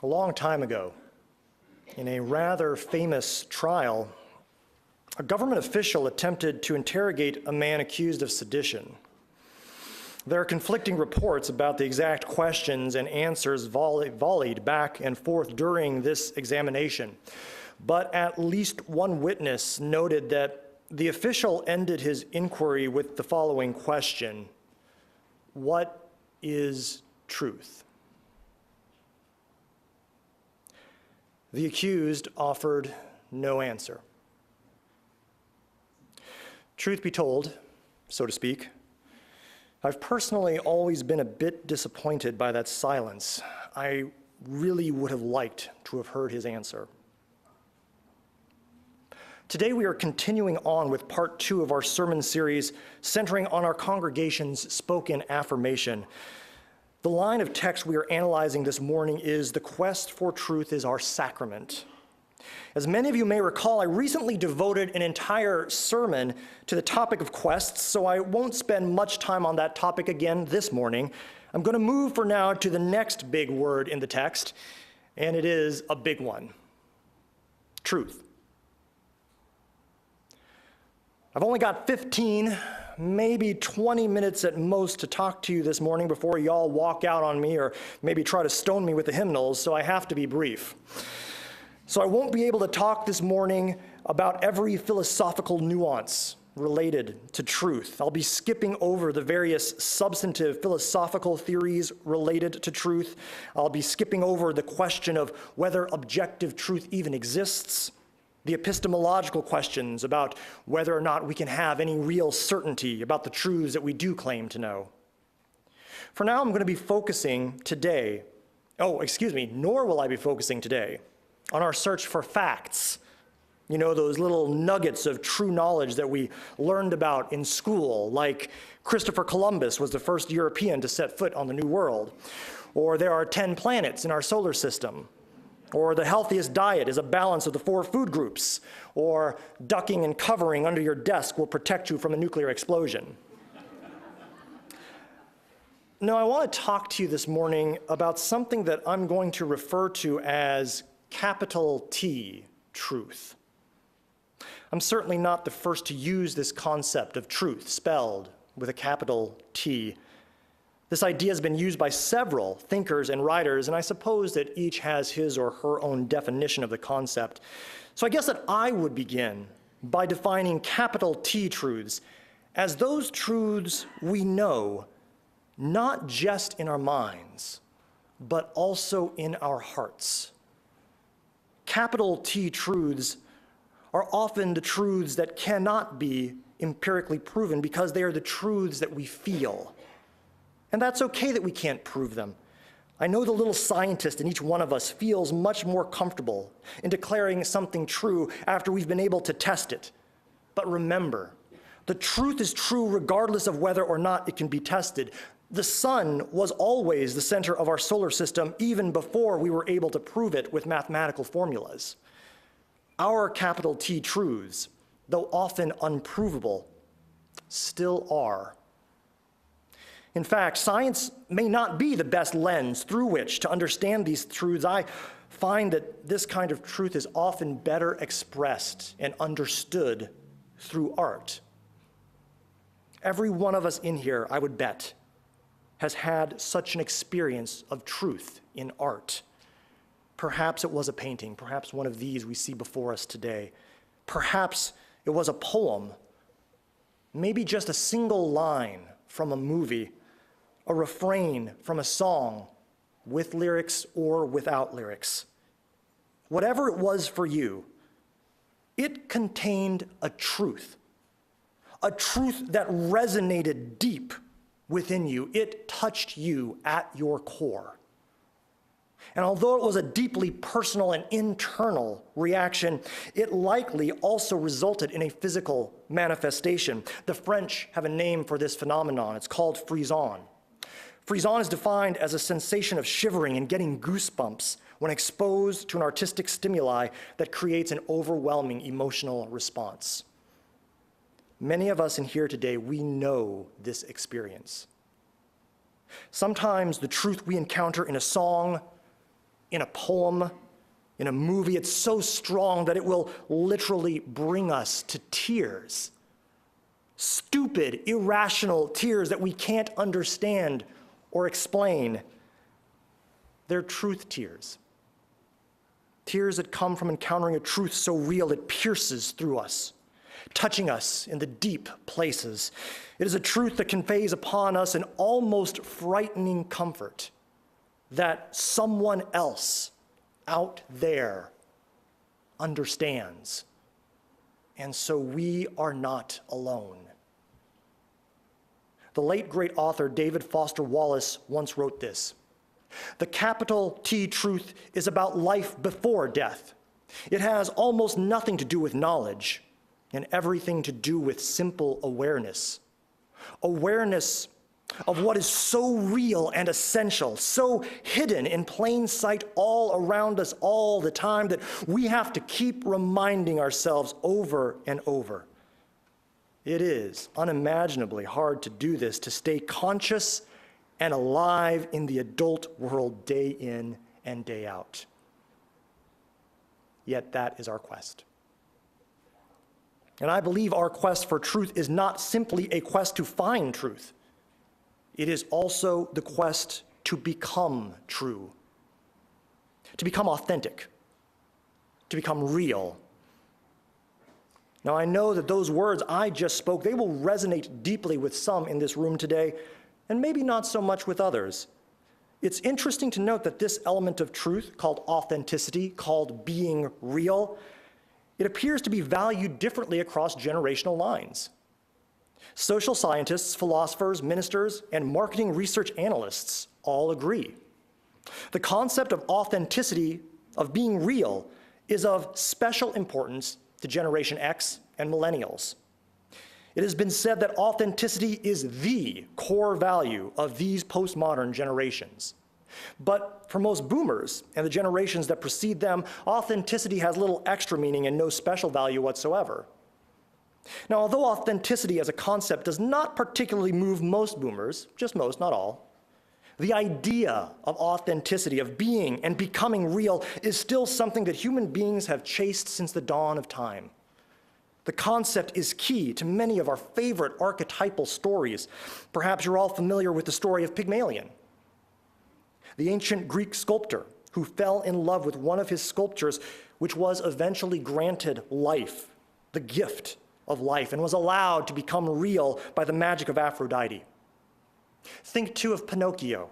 A long time ago, in a rather famous trial, a government official attempted to interrogate a man accused of sedition. There are conflicting reports about the exact questions and answers volleyed back and forth during this examination, but at least one witness noted that the official ended his inquiry with the following question: what is truth? The accused offered no answer. Truth be told, so to speak, I've personally always been a bit disappointed by that silence. I really would have liked to have heard his answer. Today we are continuing on with part 2 of our sermon series centering on our congregation's spoken affirmation. The line of text we are analyzing this morning is, "The quest for truth is our sacrament." As many of you may recall, I recently devoted an entire sermon to the topic of quests, so I won't spend much time on that topic again this morning. I'm going to move for now to the next big word in the text, and it is a big one: truth. I've only got 15, maybe 20 minutes at most to talk to you this morning before y'all walk out on me or maybe try to stone me with the hymnals, so I have to be brief. So I won't be able to talk this morning about every philosophical nuance related to truth. I'll be skipping over the various substantive philosophical theories related to truth. I'll be skipping over the question of whether objective truth even exists, the epistemological questions about whether or not we can have any real certainty about the truths that we do claim to know. For now, I'm going to be focusing today, nor will I be focusing today on our search for facts. You know, those little nuggets of true knowledge that we learned about in school, like Christopher Columbus was the first European to set foot on the New World, or there are 10 planets in our solar system, or the healthiest diet is a balance of the 4 food groups, or ducking and covering under your desk will protect you from a nuclear explosion. No, I want to talk to you this morning about something that I'm going to refer to as capital T truth. I'm certainly not the first to use this concept of truth spelled with a capital T. This idea has been used by several thinkers and writers, and I suppose that each has his or her own definition of the concept. So I guess that I would begin by defining capital T truths as those truths we know, not just in our minds, but also in our hearts. Capital T truths are often the truths that cannot be empirically proven because they are the truths that we feel. And that's okay that we can't prove them. I know the little scientist in each one of us feels much more comfortable in declaring something true after we've been able to test it. But remember, the truth is true regardless of whether or not it can be tested. The sun was always the center of our solar system even before we were able to prove it with mathematical formulas. Our capital T truths, though often unprovable, still are. In fact, science may not be the best lens through which to understand these truths. I find that this kind of truth is often better expressed and understood through art. Every one of us in here, I would bet, has had such an experience of truth in art. Perhaps it was a painting, perhaps one of these we see before us today. Perhaps it was a poem, maybe just a single line from a movie, a refrain from a song, with lyrics or without lyrics. Whatever it was for you, it contained a truth that resonated deep within you. It touched you at your core. And although it was a deeply personal and internal reaction, it likely also resulted in a physical manifestation. The French have a name for this phenomenon. It's called frisson. Frisson is defined as a sensation of shivering and getting goosebumps when exposed to an artistic stimuli that creates an overwhelming emotional response. Many of us in here today, we know this experience. Sometimes the truth we encounter in a song in a poem, in a movie. It's so strong that it will literally bring us to tears. Stupid, irrational tears that we can't understand or explain. They're truth tears. Tears that come from encountering a truth so real it pierces through us, touching us in the deep places. It is a truth that conveys upon us an almost frightening comfort that someone else out there understands. And so we are not alone. The late great author David Foster Wallace once wrote this: "The capital T truth is about life before death. It has almost nothing to do with knowledge and everything to do with simple awareness. Awareness of what is so real and essential, so hidden in plain sight all around us all the time that we have to keep reminding ourselves over and over. It is unimaginably hard to do this, to stay conscious and alive in the adult world day in and day out. Yet that is our quest. And I believe our quest for truth is not simply a quest to find truth. It is also the quest to become true, to become authentic, to become real. Now, I know that those words I just spoke, they will resonate deeply with some in this room today, and maybe not so much with others. It's interesting to note that this element of truth, called authenticity, called being real, it appears to be valued differently across generational lines. Social scientists, philosophers, ministers, and marketing research analysts all agree. The concept of authenticity, of being real, is of special importance to Generation X and millennials. It has been said that authenticity is the core value of these postmodern generations. But for most boomers and the generations that precede them, authenticity has little extra meaning and no special value whatsoever. Now, although authenticity as a concept does not particularly move most boomers, just most, not all, the idea of authenticity, of being and becoming real, is still something that human beings have chased since the dawn of time. The concept is key to many of our favorite archetypal stories. Perhaps you're all familiar with the story of Pygmalion, the ancient Greek sculptor who fell in love with one of his sculptures, which was eventually granted life, the gift of life, and was allowed to become real by the magic of Aphrodite. Think too of Pinocchio,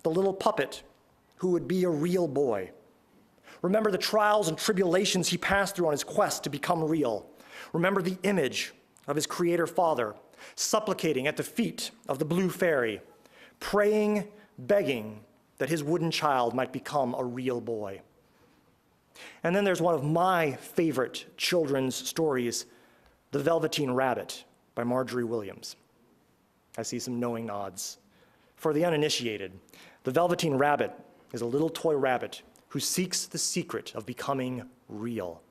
the little puppet who would be a real boy. Remember the trials and tribulations he passed through on his quest to become real. Remember the image of his creator father, supplicating at the feet of the blue fairy, praying, begging that his wooden child might become a real boy. And then there's one of my favorite children's stories, The Velveteen Rabbit by Marjorie Williams. I see some knowing nods. For the uninitiated, the Velveteen Rabbit is a little toy rabbit who seeks the secret of becoming real.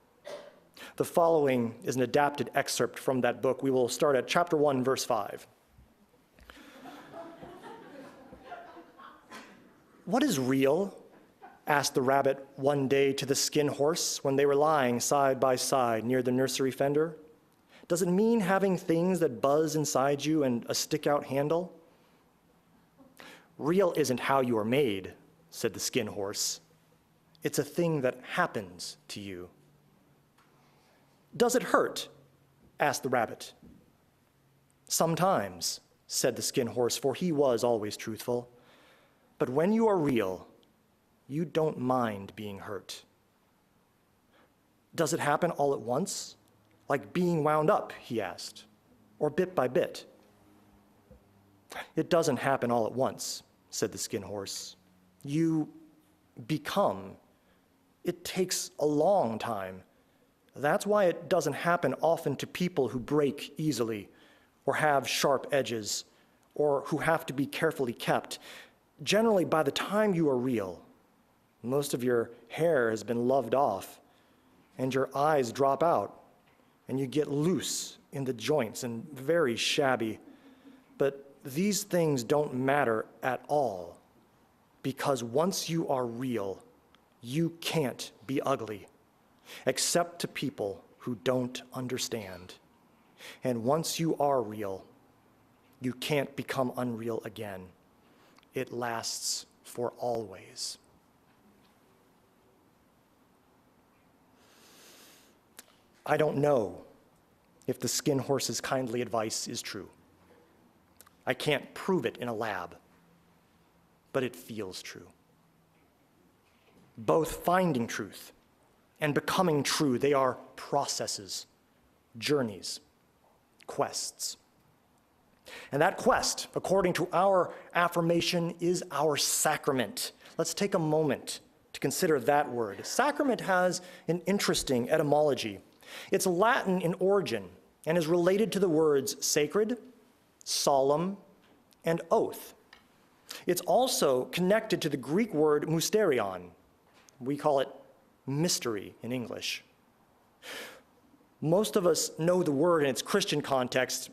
The following is an adapted excerpt from that book. We will start at chapter 1, verse 5. "What is real?" asked the rabbit one day to the skin horse when they were lying side by side near the nursery fender. "Does it mean having things that buzz inside you and a stick-out handle?" "Real isn't how you are made," said the skin horse. "It's a thing that happens to you." "Does it hurt?" asked the rabbit. "Sometimes," said the skin horse, for he was always truthful. "But when you are real, you don't mind being hurt." "Does it happen all at once? Like being wound up?" he asked, "or bit by bit?" "It doesn't happen all at once," said the skin horse. "You become. It takes a long time. That's why it doesn't happen often to people who break easily, or have sharp edges, or who have to be carefully kept. Generally, by the time you are real, most of your hair has been loved off, and your eyes drop out, and you get loose in the joints and very shabby. But these things don't matter at all, because once you are real, You can't be ugly, except to people who don't understand. And once you are real, you can't become unreal again. It lasts for always. I don't know if the skin horse's kindly advice is true. I can't prove it in a lab, but it feels true. Both finding truth and becoming true, they are processes, journeys, quests. And that quest, according to our affirmation, is our sacrament. Let's take a moment to consider that word. Sacrament has an interesting etymology. It's Latin in origin and is related to the words sacred, solemn, and oath. It's also connected to the Greek word mysterion. We call it mystery in English. Most of us know the word in its Christian context,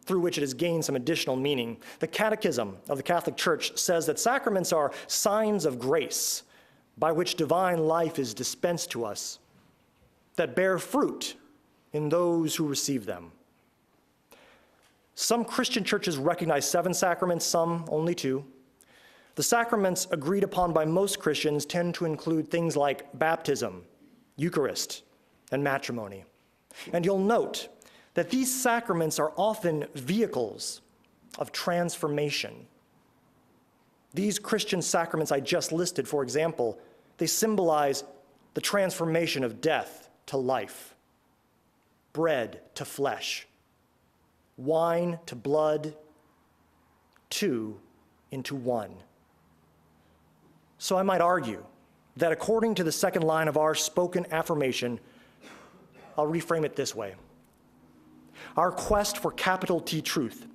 through which it has gained some additional meaning. The Catechism of the Catholic Church says that sacraments are signs of grace by which divine life is dispensed to us, that bear fruit in those who receive them. Some Christian churches recognize 7 sacraments, some only 2. The sacraments agreed upon by most Christians tend to include things like baptism, Eucharist, and matrimony. And you'll note that these sacraments are often vehicles of transformation. These Christian sacraments I just listed, for example, they symbolize the transformation of death to life, bread to flesh, wine to blood, 2 into 1. So I might argue that according to the second line of our spoken affirmation, I'll reframe it this way. Our quest for capital T truth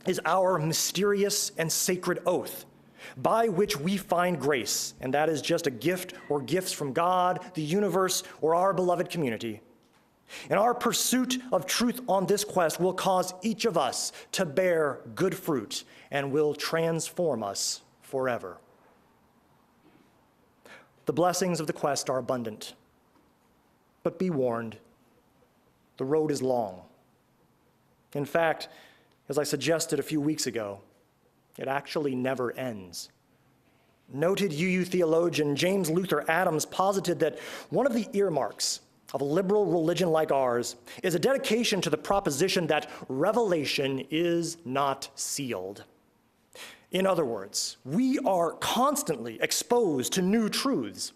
is our mysterious and sacred oath by which we find grace, and that is just a gift or gifts from God, the universe, or our beloved community. And our pursuit of truth on this quest will cause each of us to bear good fruit and will transform us forever. The blessings of the quest are abundant, but be warned, the road is long. In fact, as I suggested a few weeks ago, it actually never ends. Noted UU theologian James Luther Adams posited that one of the earmarks of a liberal religion like ours is a dedication to the proposition that revelation is not sealed. In other words, we are constantly exposed to new truths.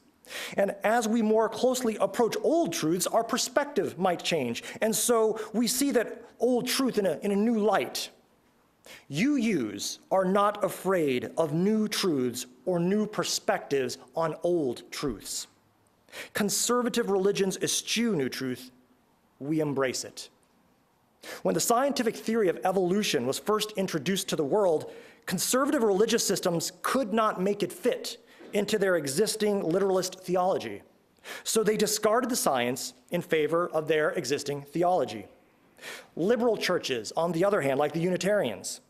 And as we more closely approach old truths, our perspective might change. And so we see that old truth in a new light. UUs are not afraid of new truths or new perspectives on old truths. Conservative religions eschew new truth. We embrace it. When the scientific theory of evolution was first introduced to the world, conservative religious systems could not make it fit into their existing literalist theology. So they discarded the science in favor of their existing theology. Liberal churches, on the other hand, like the Unitarians,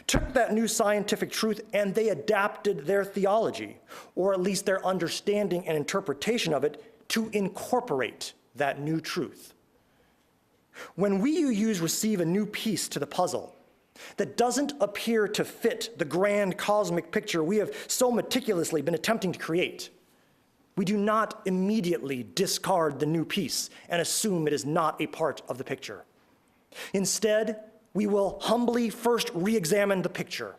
took that new scientific truth and they adapted their theology, or at least their understanding and interpretation of it, to incorporate that new truth. When we UUs receive a new piece to the puzzle that doesn't appear to fit the grand cosmic picture we have so meticulously been attempting to create, we do not immediately discard the new piece and assume it is not a part of the picture. Instead, we will humbly first re-examine the picture.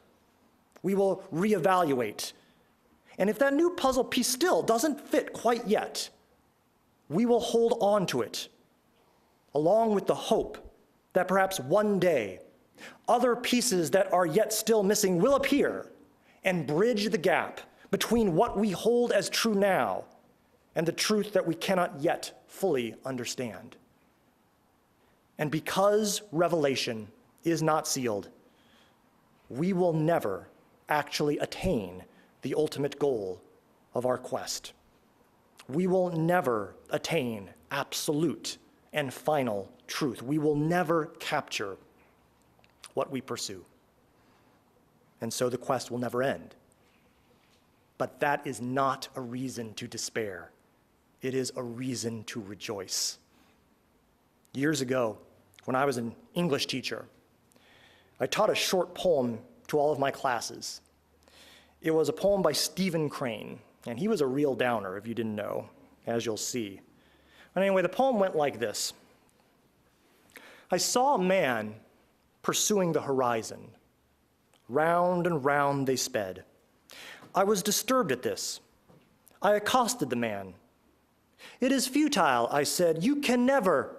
We will reevaluate. And if that new puzzle piece still doesn't fit quite yet, we will hold on to it, along with the hope that perhaps one day other pieces that are yet still missing will appear and bridge the gap between what we hold as true now and the truth that we cannot yet fully understand. And because revelation is not sealed, we will never actually attain the ultimate goal of our quest. We will never attain absolute and final truth. We will never capture what we pursue. And so the quest will never end. But that is not a reason to despair. It is a reason to rejoice. Years ago, when I was an English teacher, I taught a short poem to all of my classes. It was a poem by Stephen Crane, and he was a real downer, if you didn't know, as you'll see. But anyway, the poem went like this. I saw a man pursuing the horizon. Round and round they sped. I was disturbed at this. I accosted the man. It is futile, I said. You can never.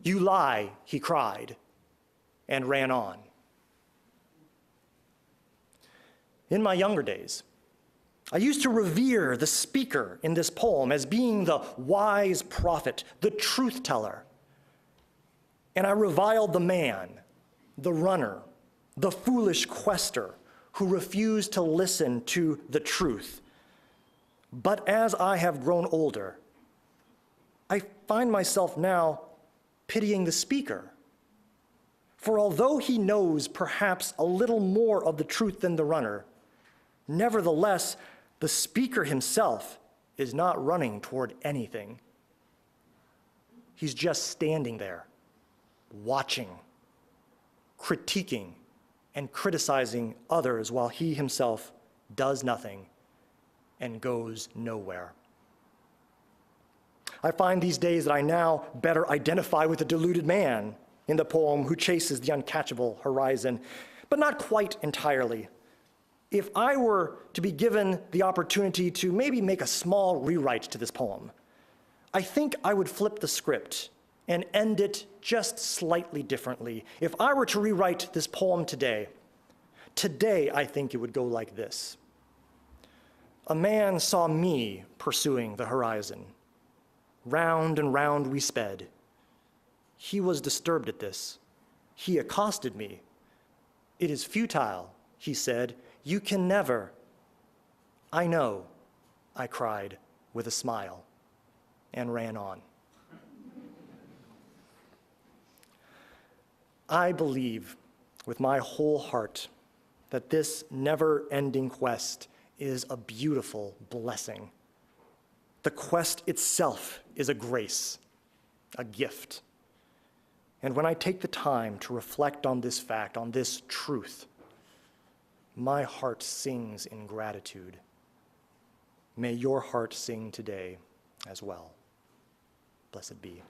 You lie, he cried, and ran on. In my younger days, I used to revere the speaker in this poem as being the wise prophet, the truth teller. And I reviled the man, the runner, the foolish quester who refused to listen to the truth. But as I have grown older, I find myself now pitying the speaker. For although he knows perhaps a little more of the truth than the runner, nevertheless, the speaker himself is not running toward anything. He's just standing there, watching, critiquing, and criticizing others while he himself does nothing and goes nowhere. I find these days that I now better identify with the deluded man in the poem who chases the uncatchable horizon, but not quite entirely. If I were to be given the opportunity to maybe make a small rewrite to this poem, I think I would flip the script and end it just slightly differently. If I were to rewrite this poem today, I think it would go like this. A man saw me pursuing the horizon. Round and round we sped. He was disturbed at this. He accosted me. It is futile, he said. You can never. I know, I cried with a smile and ran on. I believe with my whole heart that this never-ending quest is a beautiful blessing. The quest itself is a grace, a gift. And when I take the time to reflect on this fact, on this truth, my heart sings in gratitude. May your heart sing today as well. Blessed be.